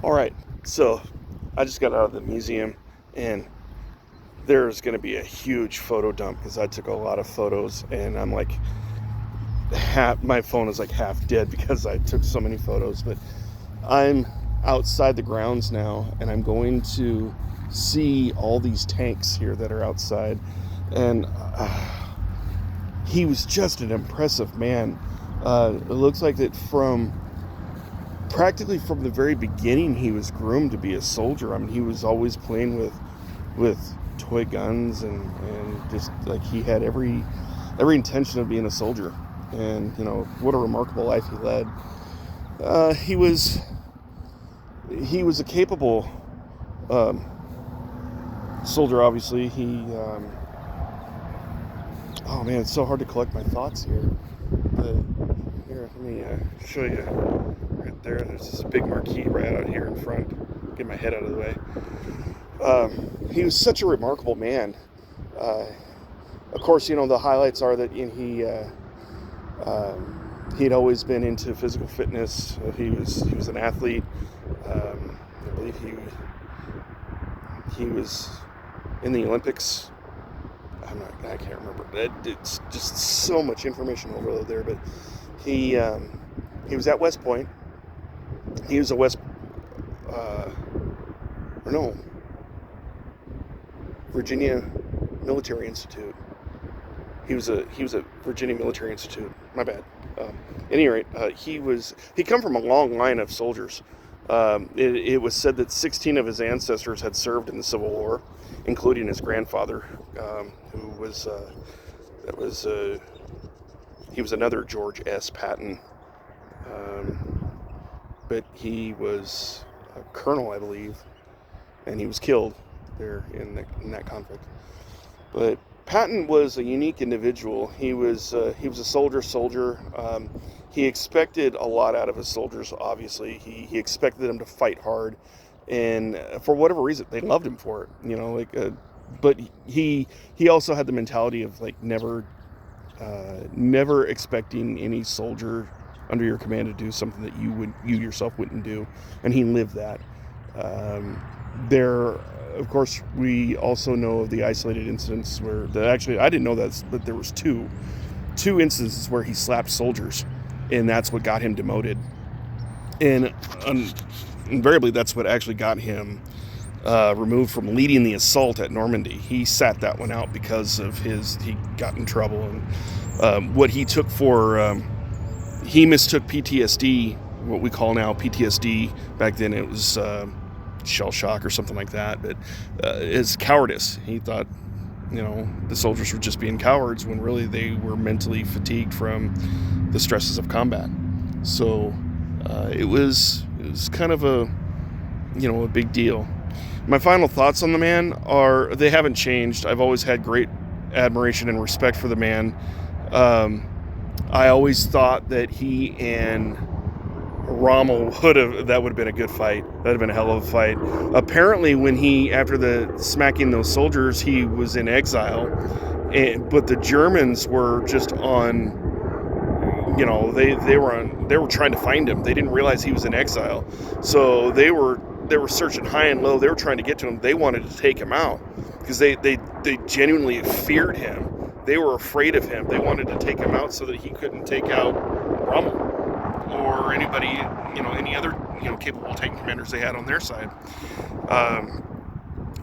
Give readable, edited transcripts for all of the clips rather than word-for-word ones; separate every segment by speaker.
Speaker 1: All right, so I just got out of the museum, and there's going to be a huge photo dump because I took a lot of photos, and I'm like, my phone is like half dead because I took so many photos. But I'm outside the grounds now, and I'm going to see all these tanks here that are outside, and he was just an impressive man. It looks like that practically from the very beginning, he was groomed to be a soldier. I mean, he was always playing with toy guns, and just like he had every intention of being a soldier. And what a remarkable life he led. He was a capable soldier. Obviously, oh man, it's so hard to collect my thoughts here. But here, let me show you. Right there, there's this big marquee right out here in front. Get my head out of the way. He was such a remarkable man. Of course, the highlights are that he'd always been into physical fitness. He was an athlete. I believe he was in the Olympics. I can't remember. It's just so much information overload there. But he was at West Point. He was a Virginia Military Institute. He was a Virginia Military Institute. My bad. At any rate, he come from a long line of soldiers. It was said that 16 of his ancestors had served in the Civil War, including his grandfather, who was he was another George S. Patton. But he was a colonel, I believe, and he was killed there in that conflict. But Patton was a unique individual. He was a soldier. He expected a lot out of his soldiers. Obviously, he expected them to fight hard, and for whatever reason, they loved him for it. But he also had the mentality of like never expecting any soldier under your command to do something that you yourself wouldn't do, and he lived that. Of course, we also know of the isolated incidents actually I didn't know that, but there was two instances where he slapped soldiers, and that's what got him demoted. And invariably, that's what actually got him removed from leading the assault at Normandy. He sat that one out because of he got in trouble, and what he took for he mistook PTSD, what we call now PTSD. Back then it was shell shock or something like that, but as cowardice. He thought the soldiers were just being cowards when really they were mentally fatigued from the stresses of combat. So it was kind of a big deal. My final thoughts on the man they haven't changed. I've always had great admiration and respect for the man. I always thought that he and Rommel that would have been a good fight. That would have been a hell of a fight. Apparently, after the smacking those soldiers, he was in exile, but the Germans were just on. They were trying to find him. They didn't realize he was in exile, so they were searching high and low. They were trying to get to him. They wanted to take him out because they genuinely feared him. They were afraid of him. They wanted to take him out so that he couldn't take out Rommel or anybody, any other, capable tank commanders they had on their side.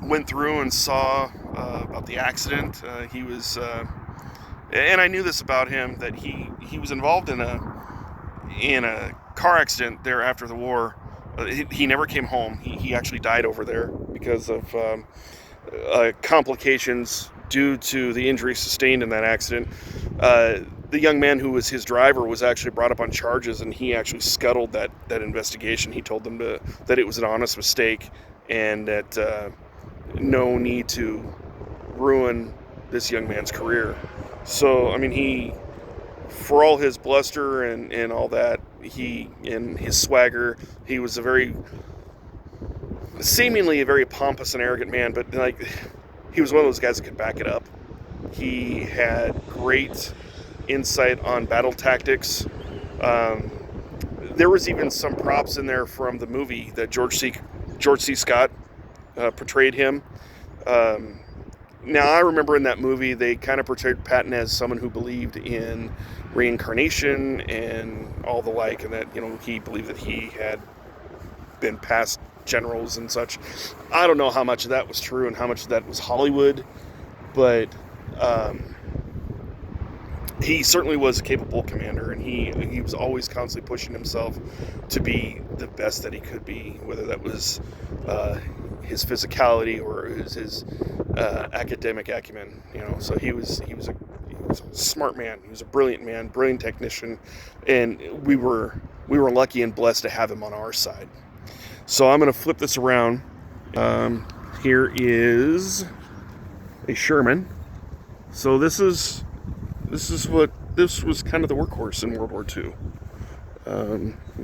Speaker 1: Went through and saw about the accident. He was, and I knew this about him, that he was involved in a car accident there after the war. He never came home. He actually died over there because of complications due to the injury sustained in that accident. The young man who was his driver was actually brought up on charges, and he actually scuttled that investigation. He told them that it was an honest mistake, and that no need to ruin this young man's career. So, I mean, for all his bluster and all that, and his swagger, he was seemingly a very pompous and arrogant man, but he was one of those guys that could back it up. He had great insight on battle tactics. There was even some props in there from the movie that George C. Scott portrayed him. Now, I remember in that movie, they kind of portrayed Patton as someone who believed in reincarnation and all the like, and that, he believed that he had been past generals and such. I don't know how much of that was true and how much of that was Hollywood, but he certainly was a capable commander, and he was always constantly pushing himself to be the best that he could be, whether that was his physicality or his academic acumen. So he was a smart man. He was a brilliant man, brilliant technician, and we were lucky and blessed to have him on our side. So I'm going to flip this around. Here is a Sherman. So this was kind of the workhorse in World War II.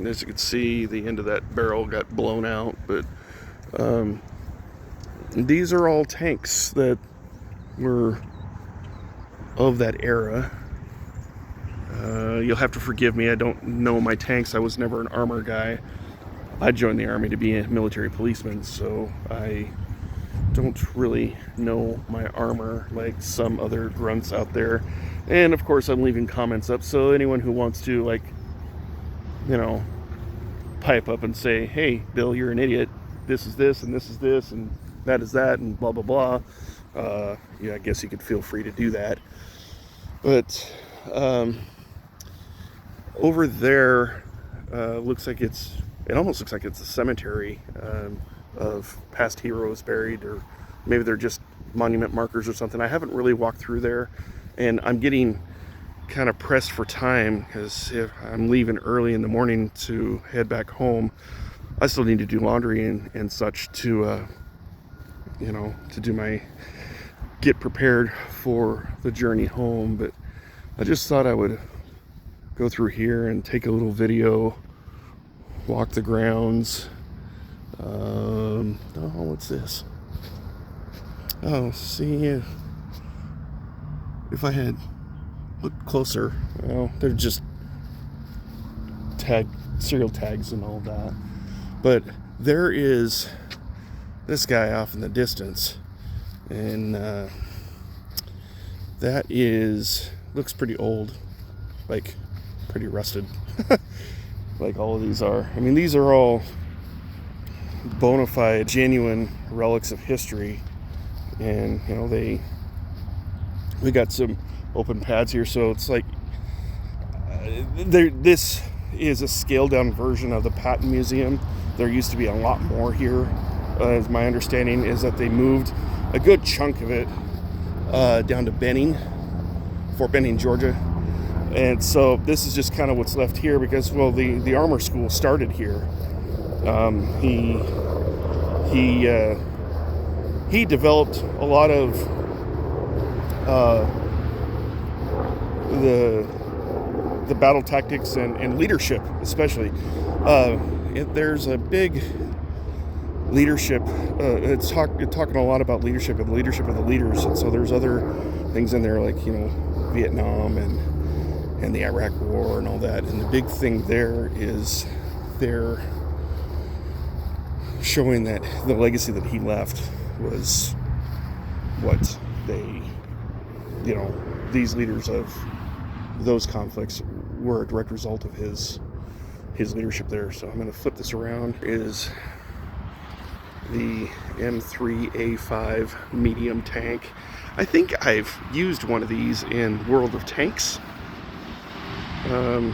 Speaker 1: As you can see, the end of that barrel got blown out, but these are all tanks that were of that era. You'll have to forgive me, I don't know my tanks. I was never an armor guy. I joined the Army to be a military policeman, so I don't really know my armor like some other grunts out there. And of course, I'm leaving comments up, so anyone who wants to, pipe up and say, hey, Bill, you're an idiot. This is this, and this is this, and that is that, and blah, blah, blah. I guess you could feel free to do that. But over there, it almost looks like it's a cemetery of past heroes buried, or maybe they're just monument markers or something. I haven't really walked through there, and I'm getting kind of pressed for time because if I'm leaving early in the morning to head back home, I still need to do laundry and such to get prepared for the journey home. But I just thought I would go through here and take a little video, walk the grounds. What's this? Oh, see, if I had looked closer, they're just serial tags and all that. But there is this guy off in the distance, and that looks pretty old, like pretty rusted, like all of these are. I mean, these are all bona fide, genuine relics of history, and we got some open pads here, so it's like this is a scaled down version of the Patton Museum. There used to be a lot more here. As my understanding is that they moved a good chunk of it down to Fort Benning, Georgia. And so this is just kind of what's left here because, the armor school started here. He developed a lot of the battle tactics and leadership, especially. There's a big leadership. It's talking a lot about leadership and the leadership of the leaders. And so there's other things in there like Vietnam and the Iraq War and all that. And the big thing there is they're showing that the legacy that he left was what they, these leaders of those conflicts were a direct result of his leadership there. So I'm going to flip this around. Is the M3A5 medium tank. I think I've used one of these in World of Tanks. I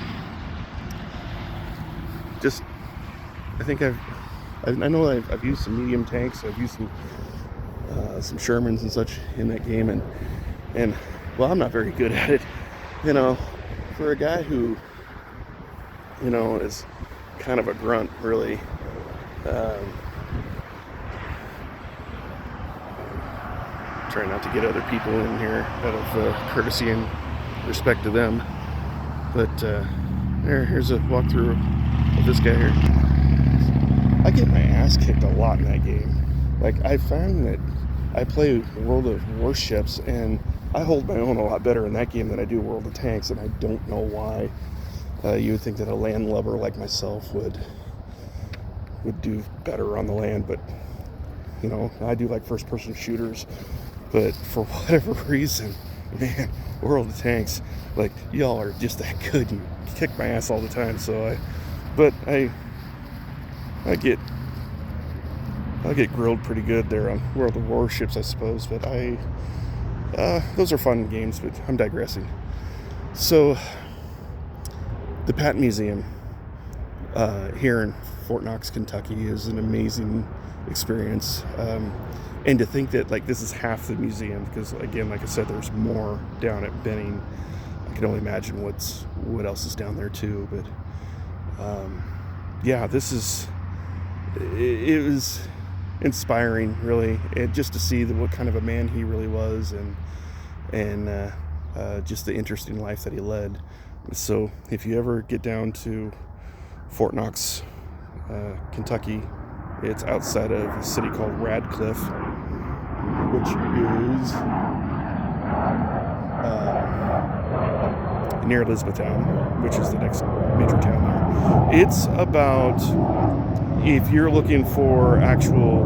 Speaker 1: know I've used some medium tanks. I've used some Shermans and such in that game, and I'm not very good at it. For a guy who is kind of a grunt, really. Trying not to get other people in here out of courtesy and respect to them. But here's a walkthrough of this guy here. I get my ass kicked a lot in that game. Like, I found that I play World of Warships, and I hold my own a lot better in that game than I do World of Tanks, and I don't know why. You would think that a land lover like myself would do better on the land, but you know, I do like first-person shooters. But for whatever reason, man, World of Tanks, like, y'all are just that good. You kick my ass all the time. So I get grilled pretty good there on World of Warships, I suppose. But those are fun games. But I'm digressing. So the Patton Museum here in Fort Knox, Kentucky, is an amazing experience. And to think that, like, this is half the museum, because again, like I said, there's more down at Benning. I can only imagine what else is down there too. But yeah, it was inspiring, really, just to see what kind of a man he really was, and just the interesting life that he led. So if you ever get down to Fort Knox, Kentucky, it's outside of a city called Radcliffe, which is near Elizabethtown, which is the next major town there. It's about, if you're looking for actual,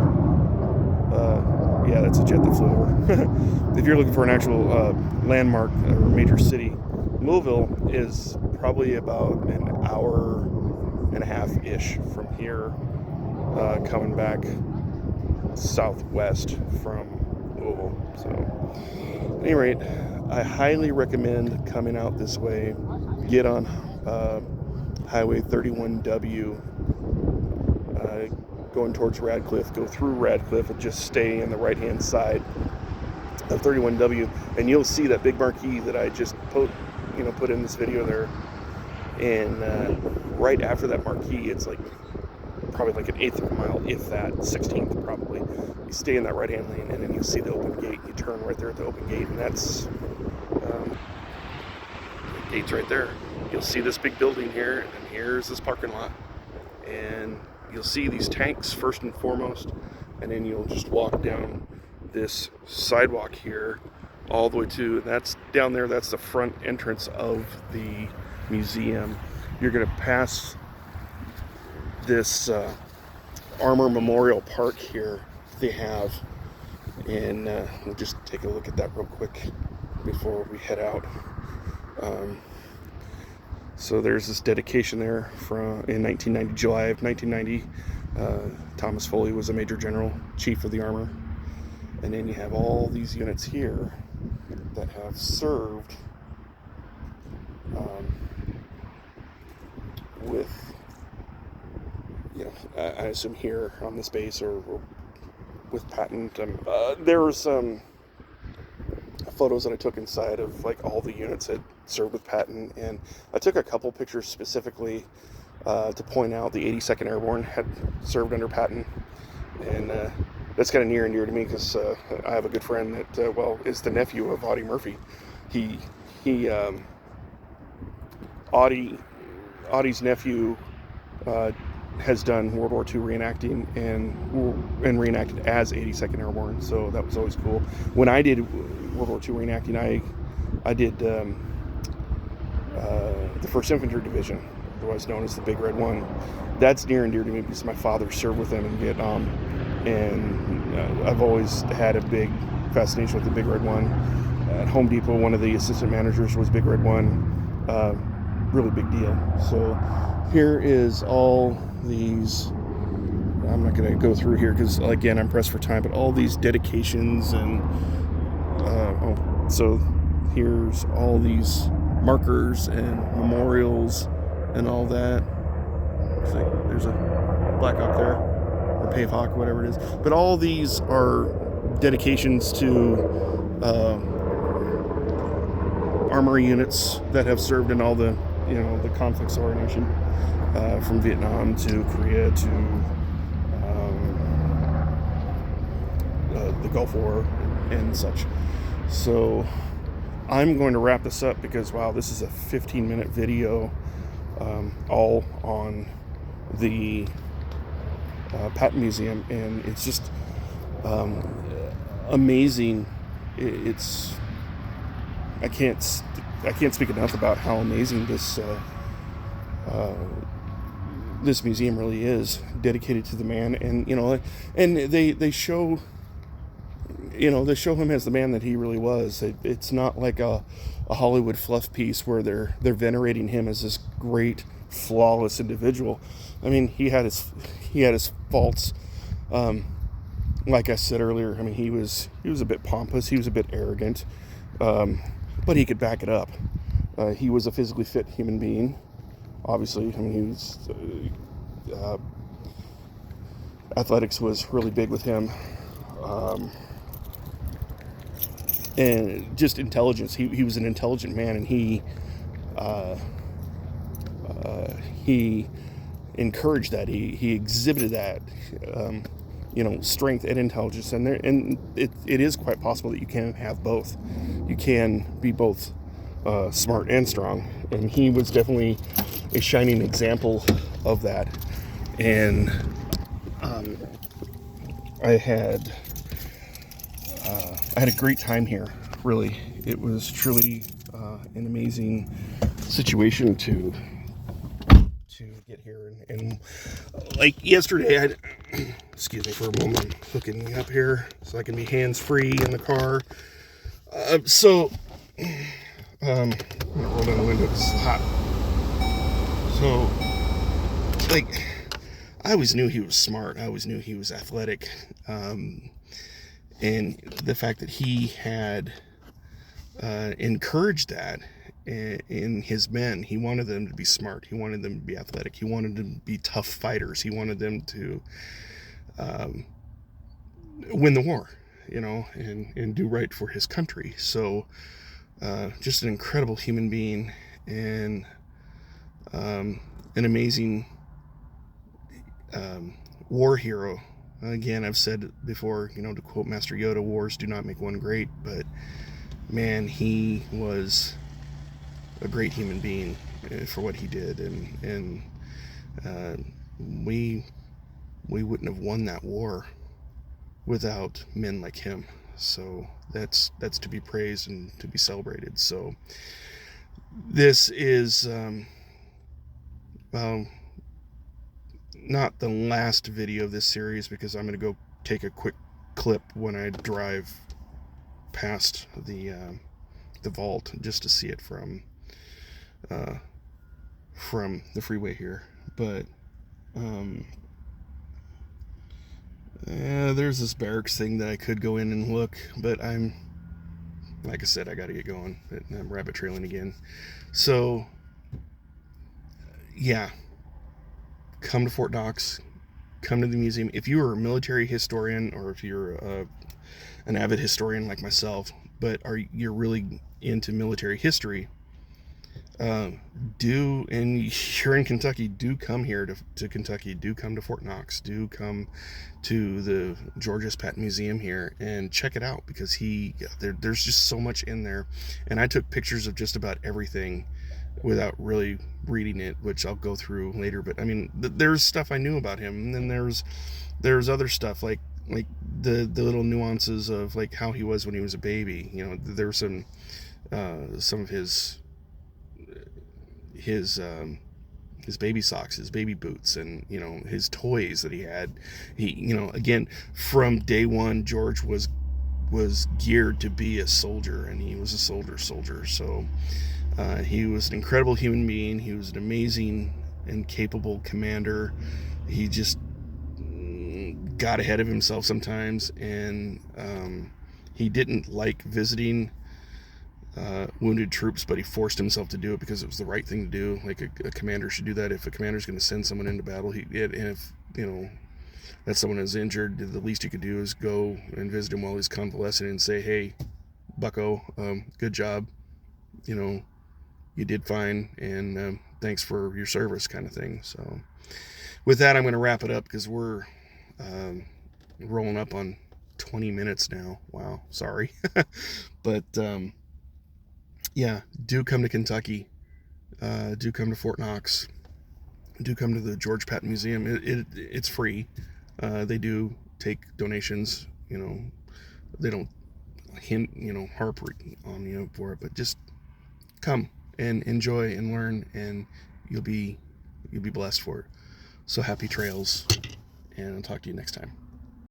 Speaker 1: yeah, that's a jet that flew over. If you're looking for an actual landmark or major city, Louisville is probably about an hour and a half-ish from here, coming back southwest from Louisville. So, at any rate, I highly recommend coming out this way. Get on Highway 31W, going towards Radcliffe. Go through Radcliffe and just stay in the right-hand side of 31W, and you'll see that big marquee that I just put in this video there. And right after that marquee, it's like probably like an eighth of a mile, if that, 16th probably. You stay in that right-hand lane, and then you see the open gate. You turn right there at the open gate, and that's the gate's right there. You'll see this big building here, and then here's this parking lot, and you'll see these tanks first and foremost, and then you'll just walk down this sidewalk here all the way to, that's down there, that's the front entrance of the museum. You're going to pass this Armor Memorial Park here they have, and we'll just take a look at that real quick before we head out. So there's this dedication there in 1990, July of 1990. Thomas Foley was a Major General, Chief of the Armor. And then you have all these units here that have served with, I assume here on this base or with Patton. There were some photos that I took inside of like all the units that served with Patton, and I took a couple pictures specifically to point out the 82nd Airborne had served under Patton, and that's kind of near and dear to me because I have a good friend that is the nephew of Audie Murphy. Audie's nephew has done World War II reenacting and reenacted as 82nd Airborne, so that was always cool. When I did World War II reenacting, I did the 1st Infantry Division, otherwise known as the Big Red One. That's near and dear to me because my father served with them in Vietnam, and I've always had a big fascination with the Big Red One. At Home Depot, one of the assistant managers was Big Red One. Really big deal. So here is all these, I'm not going to go through here because again I'm pressed for time, but all these dedications and so here's all these markers and memorials and all that. Looks like there's a Black Hawk there, or Pave Hawk, whatever it is, but all these are dedications to armory units that have served in all the the conflicts of our nation, from Vietnam to Korea to the Gulf War and such. So I'm going to wrap this up because wow, this is a 15-minute video, all on the Patton Museum, and it's just amazing. I can't speak enough about how amazing this this museum really is dedicated to the man, and and they show him as the man that he really was. It's not like a Hollywood fluff piece where they're venerating him as this great, flawless individual. I mean, he had his faults. Like I said earlier, I mean, he was a bit pompous, he was a bit arrogant, but he could back it up. He was a physically fit human being. Obviously, I mean, he was athletics was really big with him. And just intelligence. He was an intelligent man, and he encouraged that. He exhibited that, strength and intelligence. And it is quite possible that you can have both. You can be both smart and strong. And he was definitely a shining example of that. And I had a great time here. Really, it was truly an amazing situation to get here. And like yesterday, excuse me for a moment, I'm hooking me up here so I can be hands-free in the car. I'm gonna roll down the window because it's hot. So, like, I always knew he was smart. I always knew he was athletic. And the fact that he had encouraged that in his men. He wanted them to be smart. He wanted them to be athletic. He wanted them to be tough fighters. He wanted them to win the war, and do right for his country. So just an incredible human being, and an amazing war hero. Again, I've said before, to quote Master Yoda, wars do not make one great, but man, he was a great human being for what he did, and we wouldn't have won that war without men like him. So that's to be praised and to be celebrated. So this is not the last video of this series, because I'm going to go take a quick clip when I drive past the vault, just to see it from the freeway here. But there's this barracks thing that I could go in and look, but like I said, I got to get going. But I'm rabbit trailing again. So yeah, come to Fort Knox, come to the museum. If you are a military historian, or if you're an avid historian like myself, but you're really into military history, and you're in Kentucky, do come here to Kentucky. Do come to Fort Knox. Do come to the Patton Museum here and check it out, because there's just so much in there. And I took pictures of just about everything without really reading it, which I'll go through later. But I mean, there's stuff I knew about him, and then there's other stuff like the little nuances of like how he was when he was a baby. There were some of his baby socks, his baby boots, and his toys that he had. He again, from day one, George was geared to be a soldier, and he was a soldier. So he was an incredible human being. He was an amazing and capable commander. He just got ahead of himself sometimes, and he didn't like visiting wounded troops, but he forced himself to do it because it was the right thing to do. Like a commander should do that. If a commander's going to send someone into battle, and if that someone is injured, the least you could do is go and visit him while he's convalescent and say, "Hey, bucko, good job. You did fine, and thanks for your service," kind of thing. So with that, I'm going to wrap it up, because we're rolling up on 20 minutes now. Wow, sorry. But yeah, do come to Kentucky. Do come to Fort Knox. Do come to the Patton Museum. It's free. They do take donations. They don't harp on you for it, but just come and enjoy and learn, and you'll be You'll be blessed for it. So happy trails, and I'll talk to you next time.